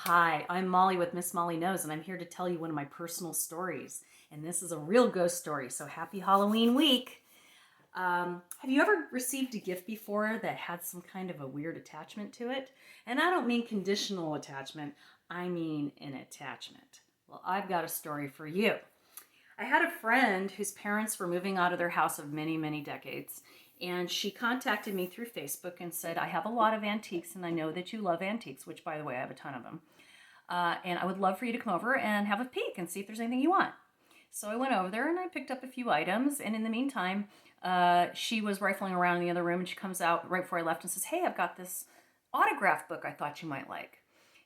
Hi, I'm Molly with Miss Molly Knows, and I'm here to tell you one of my personal stories. And this is a real ghost story, so happy Halloween week. Have you ever received a gift before that had some kind of a weird attachment to it? And I don't mean conditional attachment, I mean an attachment. Well, I've got a story for you. I had a friend whose parents were moving out of their house of many, many decades. And she contacted me through Facebook and said, I have a lot of antiques and I know that you love antiques, which, by the way, I have a ton of them. And I would love for you to come over and have a peek and see if there's anything you want. So I went over there and I picked up a few items. And in the meantime, she was rifling around in the other room and she comes out right before I left and says, Hey, I've got this autograph book I thought you might like.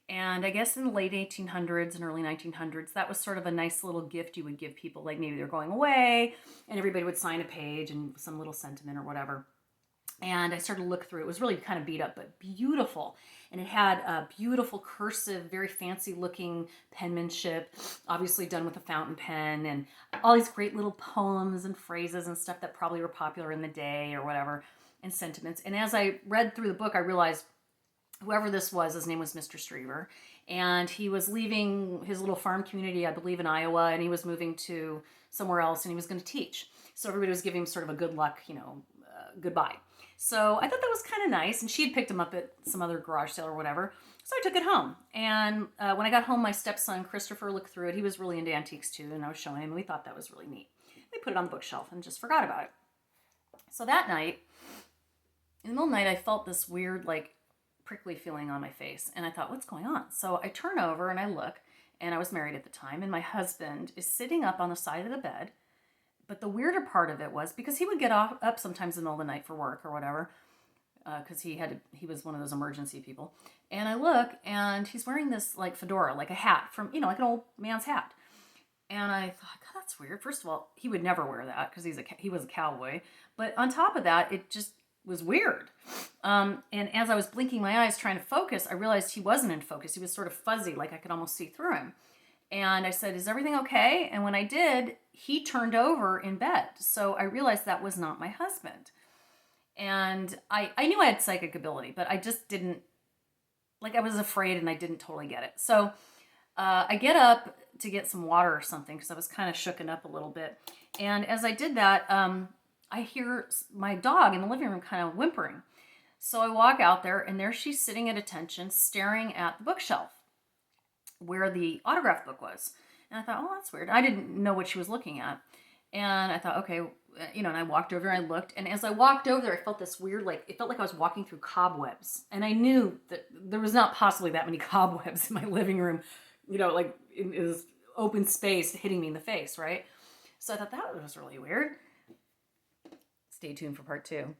And I guess in the late 1800s and early 1900s, that was sort of a nice little gift you would give people. Like maybe they're going away and everybody would sign a page and some little sentiment or whatever. And I started to look through it. It was really kind of beat up, but beautiful. And it had a beautiful cursive, very fancy looking penmanship, obviously done with a fountain pen, and all these great little poems and phrases and stuff that probably were popular in the day or whatever, and sentiments. And as I read through the book, I realized whoever this was, his name was Mr. Streever, and he was leaving his little farm community, I believe in Iowa, and he was moving to somewhere else, and he was going to teach. So everybody was giving him sort of a good luck, goodbye. So I thought that was kind of nice, and she had picked him up at some other garage sale or whatever. So I took it home, and when I got home, my stepson Christopher looked through it. He was really into antiques too, and I was showing him, and we thought that was really neat. We put it on the bookshelf and just forgot about it. So that night, in the middle of the night, I felt this weird, like, prickly feeling on my face, and I thought, what's going on? So I turn over and I look, and I was married at the time, and my husband is sitting up on the side of the bed. But the weirder part of it was because he would get up sometimes in the middle of the night for work or whatever, because he was one of those emergency people. And I look, and he's wearing this like fedora, like a hat from like an old man's hat. And I thought, God, that's weird. First of all, he would never wear that because he was a cowboy. But on top of that, it just was weird. And as I was blinking my eyes trying to focus, I realized he wasn't in focus. He was sort of fuzzy, like I could almost see through him. And I said, is everything okay? And when I did, he turned over in bed. So I realized that was not my husband. And I knew I had psychic ability, but I just didn't, like I was afraid and I didn't totally get it. So I get up to get some water or something because I was kind of shooken up a little bit. And as I did that, I hear my dog in the living room kind of whimpering. So I walk out there and there she's sitting at attention, staring at the bookshelf where the autograph book was. And I thought, oh, that's weird. I didn't know what she was looking at. And I thought, okay, and I walked over and I looked. And as I walked over there, I felt this weird, like, it felt like I was walking through cobwebs. And I knew that there was not possibly that many cobwebs in my living room, like in this open space hitting me in the face, right? So I thought that was really weird. Stay tuned for part 2.